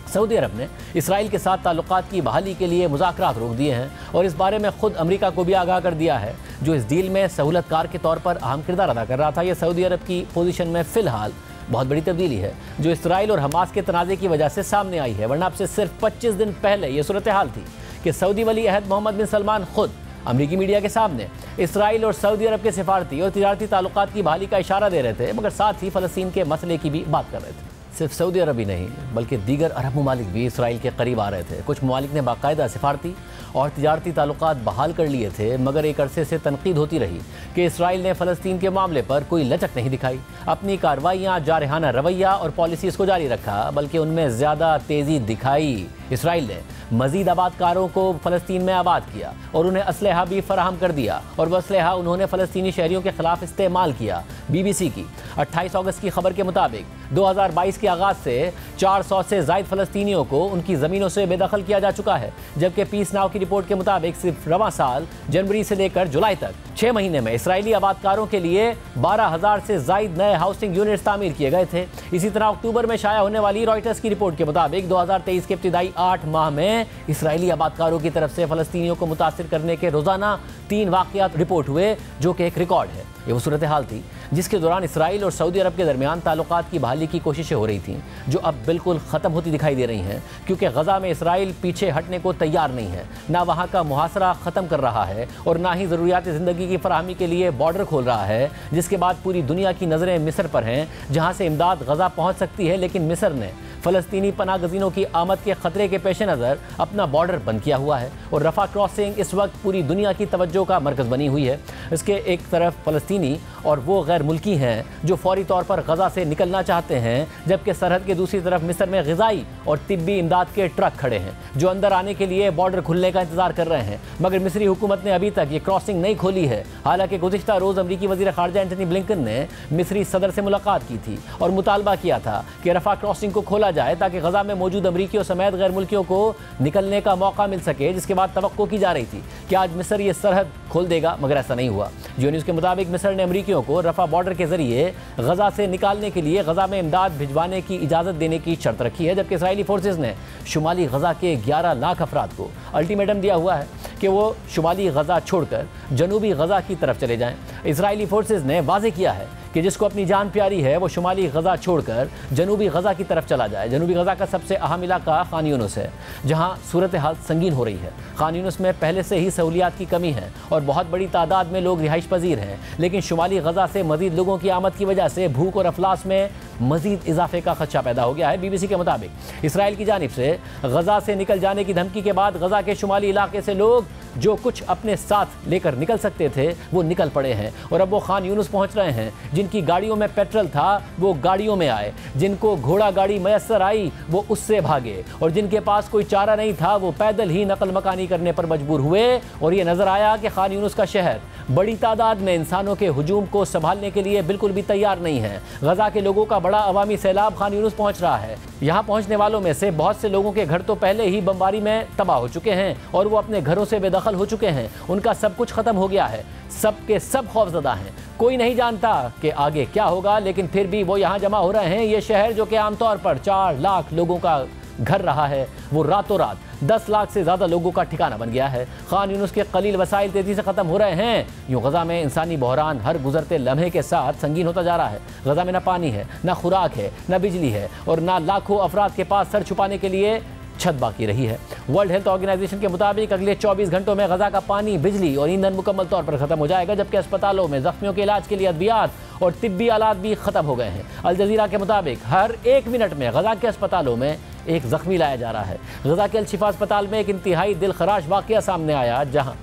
सऊदी अरब ने इसराइल के साथ ताल्लुकात की बहाली के लिए मुज़ाकरात रोक दिए हैं और इस बारे में खुद अमेरिका को भी आगाह कर दिया है, जो इस डील में सहूलतकार के तौर पर अहम किरदार अदा कर रहा था। यह सऊदी अरब की पोजीशन में फ़िलहाल बहुत बड़ी तब्दीली है, जो इसराइल और हमास के तनाज़े की वजह से सामने आई है, वरना अब से सिर्फ 25 दिन पहले ये सूरत हाल थी कि सऊदी वली अहद मोहम्मद बिन सलमान खुद अमरीकी मीडिया के सामने इसराइल और सऊदी अरब के सिफारती और तिजारती ताल्लुकात की बहाली का इशारा दे रहे थे, मगर साथ ही फ़लस्तीन के मसले की भी बात कर रहे थे। सिर्फ सऊदी अरब ही नहीं बल्कि दीगर अरब ममालिक भी इसराइल के करीब आ रहे थे। कुछ ममालिक ने बाकायदा सिफारती और तिजारती ताल्लुकात बहाल कर लिए थे, मगर एक अरसे से तनकीद होती रही कि इसराइल ने फ़लस्तीन के मामले पर कोई लचक नहीं दिखाई, अपनी कार्रवाइयाँ, जारहाना रवैया और पॉलिसीज़ को जारी रखा, बल्कि उनमें ज़्यादा तेज़ी दिखाई। इसराइल ने मजीद आबादकारों को फ़लस्तीन में आबाद किया और उन्हें असलहा भी फराहम कर दिया और वह असलहा उन्होंने फ़लस्तीनी शहरियों के खिलाफ इस्तेमाल किया। BBC की 28 अगस्त की खबर के मुताबिक 2022 के आगाज़ से 400 से ज़ायद फ़लस्तीनियों को उनकी ज़मीनों से बेदखल किया जा चुका है, जबकि पीस नाउ की रिपोर्ट के मुताबिक सिर्फ रवां साल जनवरी से लेकर जुलाई तक 6 महीने में इसराइली आबादकारों के लिए 12,000 से ज़ायद नए हाउसिंग यूनिट्स तामीर किए गए थे। इसी तरह अक्टूबर में शाया होने वाली रॉयटर्स की रिपोर्ट के मुताबिक 2023 के इब्तिदाई 8 माह में इसराइली आबादकारों की तरफ से फ़लस्तीनियों को मुतासिर करने के रोज़ाना 3 वाक़यात रिपोर्ट हुए, जो कि एक रिकॉर्ड है। ये वो सूरत हाल थी जिसके दौरान इसराइल और सऊदी अरब के दरमियान ताल्लुकात की बहाली की कोशिशें हो रही थीं, जो अब बिल्कुल ख़त्म होती दिखाई दे रही हैं, क्योंकि गज़ा में इसराइल पीछे हटने को तैयार नहीं है, ना वहाँ का मुहासरा ख़त्म कर रहा है और ना ही ज़रूरियात ज़िंदगी की फराहमी के लिए बॉर्डर खोल रहा है, जिसके बाद पूरी दुनिया की नज़रें मिस्र पर हैं, जहाँ से इमदाद गज़ा पहुँच सकती है। लेकिन मिस्र ने फ़लस्तीनी पनाह गज़ीनों की आमद के ख़तरे के पेश नज़र अपना बॉर्डर बंद किया हुआ है और रफ़ा क्रॉसिंग इस वक्त पूरी दुनिया की तवज्जो का मरकज़ बनी हुई है। इसके एक तरफ फ़लस्तीनी और वो गैर मुल्की हैं जो फौरी तौर पर गज़ा से निकलना चाहते हैं, जबकि सरहद के दूसरी तरफ मिस्र में ग़िज़ाई और तिब्बी इमदाद के ट्रक खड़े हैं जो अंदर आने के लिए बॉर्डर खुलने का इंतज़ार कर रहे हैं। मगर मिस्री हुकूमत ने अभी तक ये क्रॉसिंग नहीं खोली है। हालांकि गुज़िश्ता रोज़ अमरीकी वज़ीर ख़ारजा एंटनी ब्लिंकन ने मिस्री सदर से मुलाकात की थी और मुतालबा किया था कि रफ़ा क्रॉसिंग को खोला जाए ताकि गज़ा में मौजूद अमरीकियों समेत गैर मुल्कियों को निकलने का मौका मिल सके, जिसके बाद तवक्को की जा रही थी कि आज मिस्र ये सरहद खोल देगा, मगर ऐसा नहीं हुआ। जियो न्यूज़ के मुताबिक मिस्र ने अमरीकियों को रफ़ा बॉर्डर के जरिए गज़ा से निकालने के लिए गज़ा में इमदाद भिजवाने की इजाज़त देने की शर्त रखी है, जबकि इसराइली फोर्सेज ने शुमाली गज़ा के 11 लाख अफराद को अल्टीमेटम दिया हुआ है कि वो शुमाली गज़ा छोड़कर जनूबी गज़ा की तरफ चले जाएं। इसराइली फोर्सेज ने वाज़े किया है कि जिसको अपनी जान प्यारी है वो शुमाली गज़ा छोड़कर जनूबी गज़ा की तरफ चला जाए। जनूबी गज़ा का सबसे अहम इलाका खान यूनुस है, जहाँ सूरत हाल संगीन हो रही है। खान यूनुस में पहले से ही सहूलियात की कमी है और बहुत बड़ी तादाद में लोग रिहाइश पजीर हैं, लेकिन शुमाली गज़ा से मज़ीद लोगों की आमद की वजह से भूख और अफलास में मज़ीद इजाफे का खदशा पैदा हो गया है। BBC के मुताबिक इसराइल की जानिब से गज़ा से निकल जाने की धमकी के बाद गज़ा के शुमाली इलाके से लोग जो कुछ अपने साथ लेकर निकल सकते थे वो निकल पड़े हैं और अब वो खान यूनुस पहुंच रहे हैं। जिनकी गाड़ियों में पेट्रोल था वो गाड़ियों में आए, जिनको घोड़ा गाड़ी मैसर आई वो उससे भागे और जिनके पास कोई चारा नहीं था वो पैदल ही नकल मकानी करने पर मजबूर हुए। और ये नज़र आया कि खान यूनुस का शहर बड़ी तादाद में इंसानों के हुजूम को संभालने के लिए बिल्कुल भी तैयार नहीं है। गज़ा के लोगों का बड़ा अवामी सैलाब खान यूनुस पहुंच रहा है। यहाँ पहुंचने वालों में से बहुत से लोगों के घर तो पहले ही बमबारी में तबाह हो चुके हैं और वो अपने घरों से बेदखल हो चुके हैं। उनका सब कुछ ख़त्म हो गया है, सब के सब खौफजदा हैं। कोई नहीं जानता कि आगे क्या होगा, लेकिन फिर भी वो यहाँ जमा हो रहे हैं। ये शहर जो कि आमतौर पर 4 लाख लोगों का घर रहा है, वो रातों रात 10 लाख से ज़्यादा लोगों का ठिकाना बन गया है। खान यूनुस के कलील वसाइल तेज़ी से ख़त्म हो रहे हैं। यूँ गज़ा में इंसानी बहरान हर गुजरते लम्हे के साथ संगीन होता जा रहा है। गज़ा में ना पानी है, ना खुराक है, ना बिजली है और ना लाखों अफराद के पास सर छुपाने के लिए छत बाकी रही है। वर्ल्ड हेल्थ ऑर्गेनाइजेशन के मुताबिक अगले 24 घंटों में गज़ा का पानी, बिजली और ईंधन मुकम्मल तौर पर ख़त्म हो जाएगा, जबकि अस्पतालों में ज़ख्मियों के इलाज के लिए अद्वियात और तिब्बी आलात भी ख़त्म हो गए हैं। अल जज़ीरा के मुताबिक हर 1 मिनट में गज़ा के अस्पतालों में एक ज़ख्मी लाया जा रहा है। गज़ा के अल शिफा अस्पताल में एक इंतहाई दिल खराश वाक़या सामने आया, जहाँ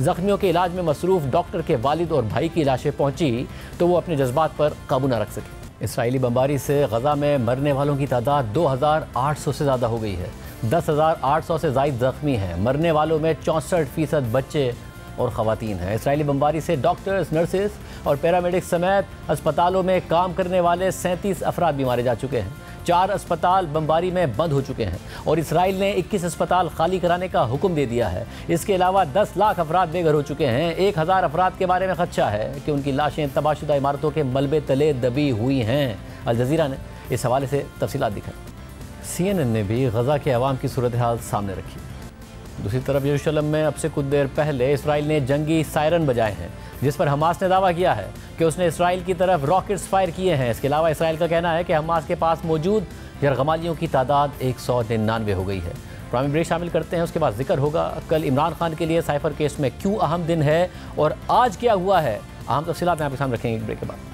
ज़ख्मियों के इलाज में मसरूफ़ डॉक्टर के वालिद और भाई की लाशें पहुँची तो वो अपने जज्बात पर काबू न रख सके। इसराइली बमबारी से गज़ा में मरने वालों की तादाद 2800 से ज़्यादा हो गई है। 10,800 से ज़ायद ज़ख्मी हैं। मरने वालों में 64% बच्चे और ख़वातीन हैं। इसराइली बमबारी से डॉक्टर्स, नर्सेस और पैरामेडिक्स समेत अस्पतालों में काम करने वाले 37 अफराद भी मारे जा चुके हैं। 4 अस्पताल बमबारी में बंद हो चुके हैं और इसराइल ने 21 अस्पताल खाली कराने का हुक्म दे दिया है। इसके अलावा 10 लाख अफराद बेघर हो चुके हैं। 1000 अफराद के बारे में खदशा है कि उनकी लाशें तबाहशुदा इमारतों के मलबे तले दबी हुई हैं। अल जज़ीरा ने इस हवाले से तफसीलात दिखाई। CNN ने भी गज़ा के अवाम की सूरत हाल सामने रखी। दूसरी तरफ यरूशलेम में अब से कुछ देर पहले इसराइल ने जंगी सायरन बजाए हैं, जिस पर हमास ने दावा किया है कि उसने इसराइल की तरफ रॉकेट्स फायर किए हैं। इसके अलावा इसराइल का कहना है कि हमास के पास मौजूद यरगमालियों की तादाद 199 हो गई है। प्राइम ब्रेक शामिल करते हैं, उसके बाद जिक्र होगा कल इमरान खान के लिए साइफर केस में क्यों अहम दिन है और आज क्या हुआ है। अहम तफसीलात आपके सामने रखेंगे ब्रेक के बाद।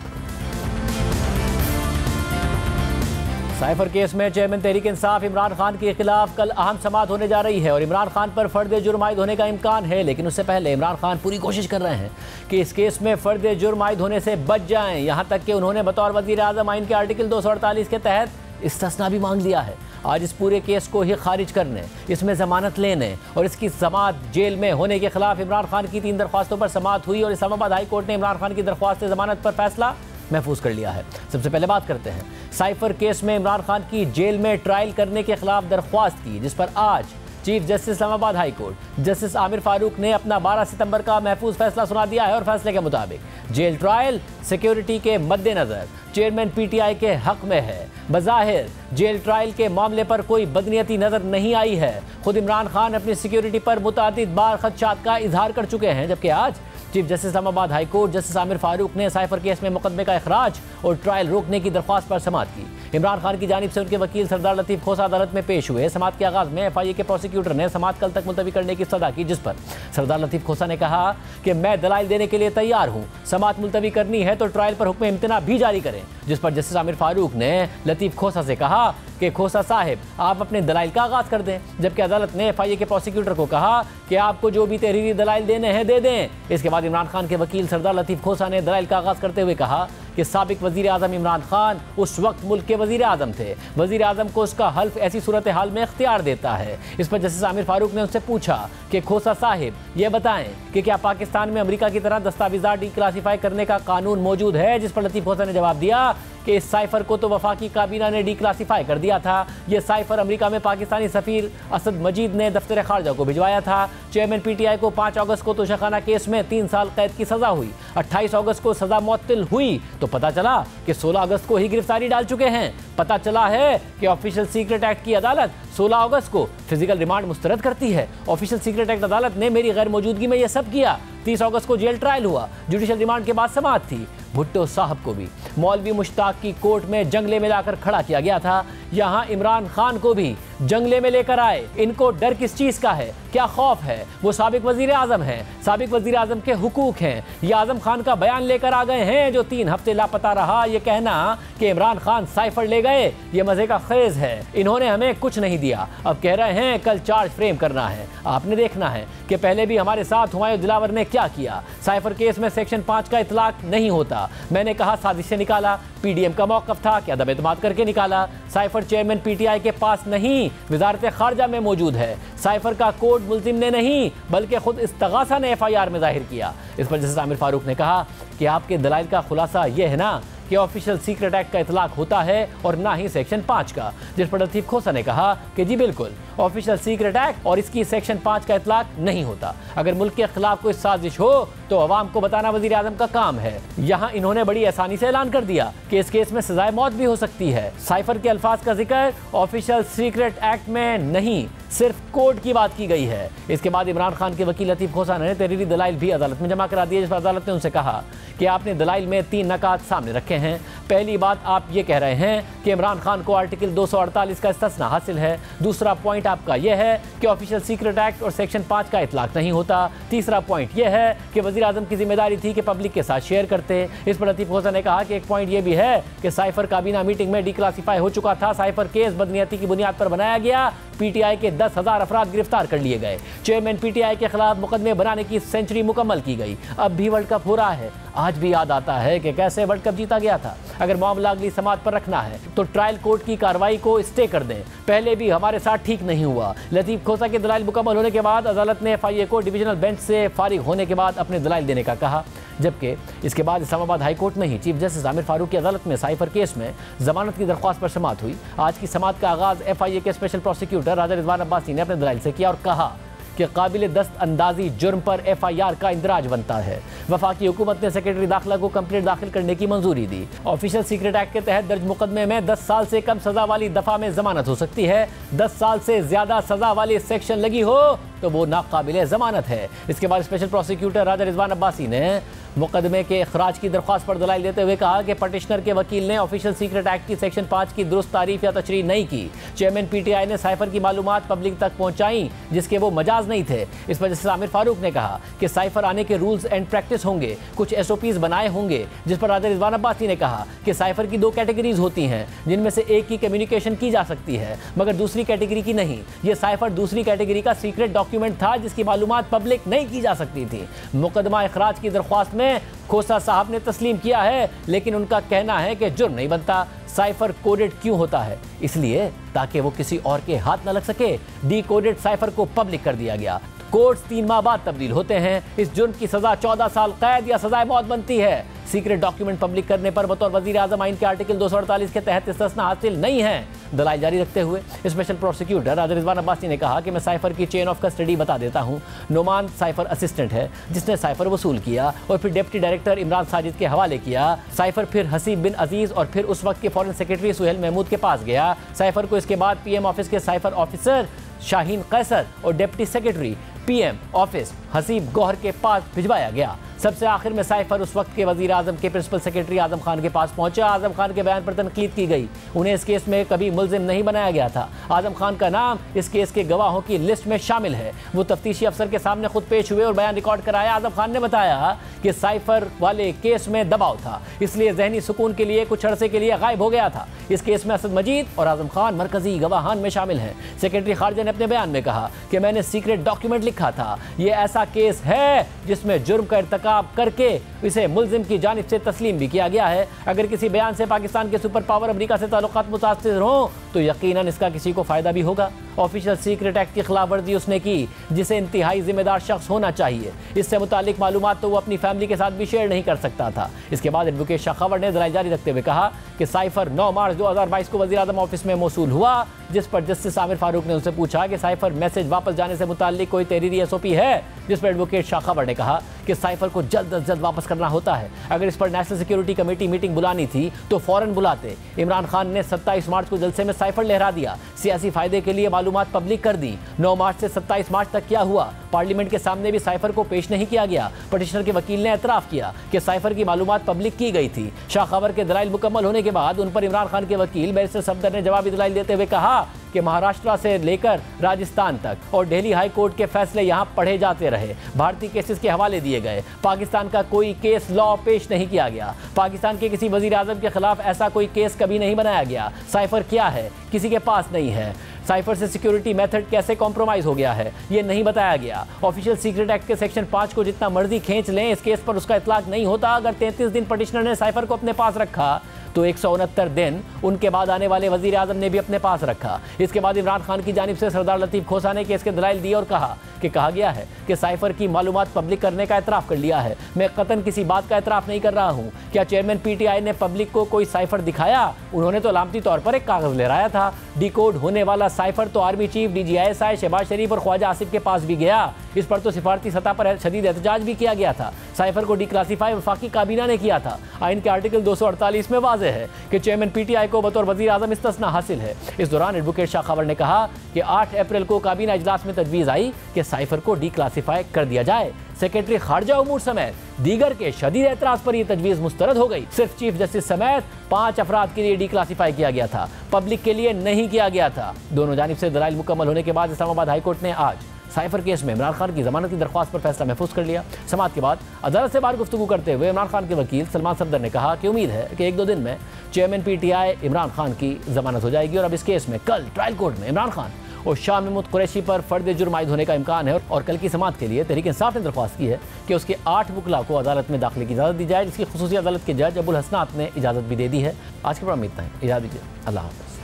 साइफर केस में चेयरमैन तहरीक इंसाफ इमरान खान के खिलाफ कल अहम समाअत होने जा रही है और इमरान खान पर फर्द जुर्म आयद होने का इम्कान है, लेकिन उससे पहले इमरान खान पूरी कोशिश कर रहे हैं कि इस केस में फर्द जुर्म आयद होने से बच जाएं। यहाँ तक कि उन्होंने बतौर वज़ीर आज़म आइन के आर्टिकल 248 के तहत इस्तिस्ना भी मांग लिया है। आज इस पूरे केस को ही खारिज करने, इसमें जमानत लेने और इसकी समाअत जेल में होने के खिलाफ इमरान खान की 3 दरख्वास्तों पर समाअत हुई और इस्लामाबाद हाई कोर्ट ने इमरान खान की दरख्वास्त जमानत पर फैसला महफूज कर लिया है। सबसे पहले बात करते हैं साइफर केस में इमरान खान की जेल में ट्रायल करने के खिलाफ दरख्वास्त की, जिस पर आज chief justice Islamabad high court justice Aamir Farooq ने अपना 12 सितंबर का महफूज फैसला सुना दिया है और फैसले के मुताबिक जेल ट्रायल सिक्योरिटी के मद्देनजर चेयरमैन पीटीआई के हक में है। बज़ाहिर जेल ट्रायल के मामले पर कोई बदनीयती नजर नहीं आई है। खुद इमरान खान अपनी सिक्योरिटी पर मुतादिद बार खदशात का इजहार कर चुके हैं, जबकि आज chief justice Islamabad high court justice Aamir Farooq ने साइफर केस में मुकदमे का इखराज और ट्रायल रोकने की दरख्वास्त पर समाअत की। इमरान खान की जानिब से उनके वकील सरदार लतीफ़ खोसा अदालत में पेश हुए। समाअत के आगाज़ में FIA के प्रोसिक्यूटर ने समाअत कल तक मुलतवी करने की सदा की, जिस पर सरदार लतीफ़ खोसा ने कहा कि मैं दलाइल देने के लिए तैयार हूँ, समाअत मुलतवी करनी है तो ट्रायल पर हुक्म इम्तना भी जारी करें, जिस पर जस्टिस आमिर फारूक ने लतीफ़ खोसा से कहा कि खोसा साहिब आप अपने दलाइल का आगाज़ कर दें, जबकि अदालत ने FIA के प्रोसिक्यूटर को कहा कि आपको जो भी तहरीरी दलाइल देने हैं दे दें। इसके बाद इमरान खान के वकील सरदार लतीफ़ खोसा ने दलाइल का आगाज़ करते हुए कहा कि साबिक वज़ीर आज़म इमरान खान उस वक्त मुल्क के वज़ीर आज़म थे, वज़ीर आज़म को उसका हल्फ ऐसी सूरत हाल में इख्तियार देता है। इस पर जस्टिस आमिर फारूक ने उनसे पूछा कि खोसा साहिब ये बताएं कि क्या पाकिस्तान में अमेरिका की तरह दस्तावेज़ात डिक्लासीफाई करने का कानून मौजूद है, जिस पर लतीफ़ खोसा ने जवाब दिया कि इस साइफर को तो वफाकी काबीना ने डिक्लासीफाई कर दिया था। ये साइफर अमेरिका में पाकिस्तानी सफ़ीर असद मजीद ने दफ्तर खारजा को भिजवाया था। चेयरमैन पीटीआई को 5 अगस्त को तोशाखाना केस में 3 साल कैद की सज़ा हुई, 28 अगस्त को सज़ा मुअत्तल हुई तो पता चला कि 16 अगस्त को ही गिरफ्तारी डाल चुके हैं। पता चला है कि ऑफिशियल सीक्रेट एक्ट की अदालत 16 अगस्त को फिजिकल रिमांड मुस्तरद करती है। ऑफिशियल सीक्रेट एक्ट अदालत ने मेरी गैर मौजूदगी में यह सब किया। 30 अगस्त को जेल ट्रायल हुआ, जुडिशल रिमांड के बाद समाअत थी। भुट्टो साहब को भी मौलवी मुश्ताक की कोर्ट में जंगले में लाकर खड़ा किया गया था, यहाँ इमरान खान को भी जंगले में लेकर आए। इनको डर किस चीज़ का है, क्या खौफ है? वो साबिक वज़ीर आज़म हैं, साबिक वज़ीर आज़म के हुकूक हैं। ये आज़म खान का बयान लेकर आ गए हैं जो 3 हफ्ते लापता रहा। ये कहना कि इमरान खान साइफर ले गए ये मज़े का खेज़ है। इन्होंने हमें कुछ नहीं दिया, अब कह रहे हैं कल चार्ज फ्रेम करना है। आपने देखना है कि पहले भी हमारे साथ हुमायूं दिलावर ने क्या किया। साइफर केस में सेक्शन 5 का इतलाक नहीं होता। मैंने कहा साजिश से निकाला, PDM का मौक़िफ़ था कि अदम एतमाद करके निकाला। साइफर चेयरमैन PTI के पास नहीं, वज़ारत खारजा में मौजूद है। साइफर का कोड मुल्ज़िम ने नहीं बल्कि खुद इस्तग़ासा ने FIR में ज़ाहिर किया। इस पर जस्टिस आमिर फारूक ने कहा कि आपके दलाइल का खुलासा यह है ना कि ऑफिशियल सीक्रेट एक्ट का इतलाक होता है और ना ही सेक्शन 5 का, जिस पर लतीफ़ खोसा ने कहा कि जी बिल्कुल ऑफिशियल सीक्रेट एक्ट और इसकी सेक्शन 5 का इतलाक नहीं होता। अगर मुल्क के खिलाफ कोई साजिश हो तो अवाम को बताना वज़ीर आज़म का काम है। यहाँ इन्होंने बड़ी आसानी से ऐलान कर दिया कि इस केस में सजाए मौत भी हो सकती है। साइफर के अल्फाज का जिक्र ऑफिशियल सीक्रेट एक्ट में नहीं, सिर्फ कोड की बात की गई है। इसके बाद इमरान खान के वकील लतीफ़ खोसा ने तहरीरी दलाइल भी अदालत में जमा करा दिए, जिस पर अदालत ने उनसे कहा कि आपने दलाइल में 3 नकात सामने रखे हैं। पहली बात आप ये कह रहे हैं कि इमरान खान को आर्टिकल 248 का इस्तिस्ना हासिल है। दूसरा पॉइंट आपका यह है कि ऑफिशियल सीक्रेट एक्ट और सेक्शन 5 का इतलाक नहीं होता। तीसरा पॉइंट यह है कि वज़ीर आज़म की जिम्मेदारी थी कि पब्लिक के साथ शेयर करते। इस पर लतीफ़ खोसा ने कहा कि एक पॉइंट यह भी है कि साइफर काबीना मीटिंग में डिक्लासीफाई हो चुका था। साइफर केस बदनीयती की बुनियाद पर बनाया गया। PTI के 10,000 अफराद गिरफ्तार कर लिए गए। चेयरमैन PTI के खिलाफ मुकदमे बनाने की सेंचुरी मुकम्मल की गई। अब भी वर्ल्ड कप हो रहा है। आज भी याद आता है कि कैसे वर्ल्ड कप जीता गया था। अगर मामला अगली समाअत पर रखना है तो ट्रायल कोर्ट की कार्रवाई को स्टे कर दें। पहले भी हमारे साथ ठीक नहीं हुआ। लतीफ़ खोसा के दलाइल मुकम्मल होने के बाद अदालत ने FIA को डिविजनल बेंच से फारिग होने के बाद अपने दलाइल देने का कहा, जबकि इसके बाद इस्लामाबाद हाई कोर्ट में ही चीफ जस्टिस आमिर फारूक की अदालत में साइफर केस में जमानत की दरख्वास्त पर समाअत हुई। आज की समाअत का आगाज़ FIA के स्पेशल प्रोसिक्यूटर राजा रिजवान अब्बासी ने अपने दलाइल से किया और कहा कि काबिल दस्त अंदाजी जुर्म पर FIR का इंदराज बनता है। वफाकी हुकूमत ने सेक्रेटरी दाखिला को कंप्लेंट दाखिल करने की मंजूरी दी। ऑफिशियल सीक्रेट एक्ट के तहत दर्ज मुकदमे में 10 साल से कम सजा वाली दफ़ा में जमानत हो सकती है। 10 साल से ज़्यादा सजा वाली सेक्शन लगी हो तो वो नाकाबिल ज़मानत है। इसके बाद स्पेशल प्रोसिक्यूटर राजा रिजवान अब्बासी ने मुकदमे के अखराज की दरख्वास्त पर दलाइल देते हुए कहा कि पटिशनर के वकील ने ऑफिशियल सीक्रेट एक्ट की सेक्शन 5 की दुरुस्त तारीफ या तशरीह नहीं की। चेयरमैन PTI ने साइफर की मालूमात पब्लिक तक पहुंचाई जिसके वो मजाज नहीं थे। इस पर जस्टिस आमिर फारूक ने कहा कि साइफर आने के रूल्स एंड प्रैक्टिस होंगे, कुछ SOPs बनाए होंगे, जिस पर राजा रिजवान अब्बासी ने कहा कि साइफर की 2 कैटेगरीज होती हैं जिनमें से एक की कम्युनिकेशन की जा सकती है मगर दूसरी कैटेगरी की नहीं। ये साइफर दूसरी कैटेगरी का सीक्रेट डॉक्यूमेंट था जिसकी मालूमात पब्लिक नहीं की जा सकती थी। मुकदमा इखराज की दरख्वास्त में में खोसा साहब ने तस्लीम किया है, लेकिन उनका कहना है कि जुर्म नहीं बनता। साइफर कोडेड क्यों होता है? इसलिए ताकि वो किसी और के हाथ न लग सके। डी कोडेड साइफर को पब्लिक कर दिया गया। कोड्स 3 माह बाद तब्दील होते हैं। इस जुर्म की सजा 14 साल कैद या सजाए मौत बनती है। सीक्रेट डॉक्यूमेंट पब्लिक करने पर बतौर वजीर आजम आइन के आर्टिकल 248 के तहत इस्तिस्ना हासिल नहीं है। दलाइल जारी रखते हुए स्पेशल प्रोसिक्यूटर रिजवान अब्बासी ने कहा कि मैं साइफर की चेन ऑफ कस्टडी बता देता हूं। नोमान साइफर असिस्टेंट है जिसने साइफर वसूल किया और फिर डिप्टी डायरेक्टर इमरान साजिद के हवाले किया। साइफर फिर हसीब बिन अजीज और फिर उस वक्त के फॉरेन सेक्रेटरी सुहेल महमूद के पास गया। साइफर को इसके बाद पीएम ऑफिस के साइफर ऑफिसर शाहीन कैसर और deputy secretary PM office Haseeb Gohar के पास भिजवाया गया। सबसे आखिर में साइफर उस वक्त के वजीर आजम के प्रिंसिपल सेक्रेटरी आजम खान के पास पहुंचा। आजम खान के बयान पर तनकीद की गई। उन्हें इस केस में कभी मुल्जिम नहीं बनाया गया था। आजम खान का नाम इस केस के गवाहों की लिस्ट में शामिल है। वो तफ्तीशी अफसर के सामने खुद पेश हुए और बयान रिकॉर्ड कराया। आजम खान ने बताया कि साइफर वाले केस में दबाव था, इसलिए जहनी सुकून के लिए कुछ अरसे के लिए गायब हो गया था। इस केस में असद मजीद और आजम खान मरकजी गवाहान में शामिल हैं। सेक्रेटरी खारजा ने अपने बयान में कहा कि मैंने सीक्रेट डॉक्यूमेंट लिखा था। ये ऐसा केस है जिसमें जुर्म का इर्तिकाब करके इसे मुल्जिम की जानिब से तस्लीम भी किया गया है। अगर किसी बयान से पाकिस्तान के सुपर पावर अमेरिका से ताल्लुकात मुतासिर हों तो यकीनन इसका किसी को फायदा भी होगा। ऑफिशियल सीक्रेट एक्ट की खिलाफ वर्जी उसने की, जिसे इंतहाई जिम्मेदार शख्स होना चाहिए। इससे मुतालिक मालूमात तो वो अपनी फैमिली के साथ भी शेयर नहीं कर सकता था। इसके बाद एडवोकेट शाह खबर ने दलाइल जारी रखते हुए कहा कि साइफर 9 मार्च 2022 को वज़ीर आज़म ऑफिस में मौसूल हुआ, जिस पर जस्टिस आमिर फारूक ने उनसे पूछा कि साइफर मैसेज वापस जाने से मुतालिक कोई तहरीरी SOP है, जिस पर एडवोकेट शाह खबर ने कहा कि साइफर को जल्द अज जल्द वापस करना होता है। अगर इस पर नेशनल सिक्योरिटी कमेटी मीटिंग बुलानी थी तो फौरन बुलाते। इमरान खान ने 27 मार्च को जलसे में साइफर लहरा दिया, सियासी फायदे के लिए मालूमात पब्लिक कर दी। 9 मार्च से 27 मार्च तक क्या हुआ? पार्लियामेंट के सामने भी साइफर को पेश नहीं किया गया। पटिशनर के वकील ने एतराफ़ किया कि साइफर की मालूमात पब्लिक की गई थी। शाह खबर के दलाइल मुकम्मल होने के बाद उन पर इमरान खान के वकील बैरिस्टर सफदर ने जवाबी दलाइल देते हुए कहा कि महाराष्ट्र से लेकर राजस्थान तक और दिल्ली हाई कोर्ट के फैसले यहां पढ़े जाते रहे। भारतीय केसेस के हवाले दिए गए। पाकिस्तान का कोई केस लॉ पेश नहीं किया गया। पाकिस्तान के किसी वजीर आजम के खिलाफ ऐसा कोई केस कभी नहीं बनाया गया। साइफर क्या है किसी के पास नहीं है। साइफर से सिक्योरिटी मेथड कैसे कॉम्प्रोमाइज हो गया है ये नहीं बताया गया। ऑफिशियल सीक्रेट एक्ट के सेक्शन 5 को जितना मर्जी खींच लें, इस केस पर उसका इतलाक नहीं होता। अगर 33 दिन पटिशनर ने साइफर को अपने पास रखा तो 169 दिन उनके बाद आने वाले वजीर आजम ने भी अपने पास रखा। इसके बाद इमरान खान की जानिब से सरदार लतीफ खोसा ने केस के दलाइल दिए और कहा गया है कि साइफर की मालूमात पब्लिक करने का एतराफ़ कर लिया है। मैं कतन किसी बात का एतराफ़ नहीं कर रहा हूँ। क्या चेयरमैन PTI ने पब्लिक को कोई साइफर दिखाया? उन्होंने तो अलामती तौर पर एक कागज़ लहराया था। डिकोड होने वाला साइफर तो आर्मी चीफ DGISI शहबाज शरीफ और ख्वाजा आसिफ के पास भी गया। इस पर तो सिफारती सतह पर शदीद एहतजाज भी किया गया था। साइफर को डिक्लासीफाई वफाकी काबीना ने किया था। आइन के आर्टिकल 248 में वाज़ेह है कि चेयरमैन PTI को बतौर वज़ीर आज़म इस्तिस्ना हासिल है। इस दौरान एडवोकेट शाह खबर ने कहा कि 8 अप्रैल को काबीना इजलास में तजवीज़ आई कि साइफर को डिक्लासीफाई कर दिया जाए। सेक्रेटरी खारजा उमूर समेत दीगर के शदीद एतराज़ पर यह तजवीज़ मुस्तरद हो गई। सिर्फ चीफ जस्टिस समेत 5 अफराद के लिए डिक्लासीफाई किया गया था, पब्लिक के लिए नहीं किया गया था। दोनों जानिब से दलाइल मुकम्मल होने के बाद इस्लामाबाद हाई कोर्ट ने आज साइफर केस में इमरान खान की जमानत की दरख्वास्त पर फैसला महफूज कर लिया। समाअत के बाद अदालत से बाहर गुफ्तगू करते हुए इमरान खान के वकील सलमान सफदर ने कहा कि उम्मीद है कि 1-2 दिन में चेयरमैन PTI इमरान खान की जमानत हो जाएगी और अब इस केस में कल ट्रायल कोर्ट में इमरान खान और शाह महमूद कुरैशी पर फर्द जुर्म आयद होने का इम्कान है। और कल की समाअत के लिए तहरीक इंसाफ ने दरख्वास्त की है कि उसके 8 वकला को अदालत में दाखिले की इजाज़त दी जाए, जिसकी खुसूसी अदालत के जज अबुल हसनात ने इजाज़त भी दे दी है। आज के प्रोग्राम में इतना ही। इजाज़त दीजिए। अल्लाह हाफ़िज़।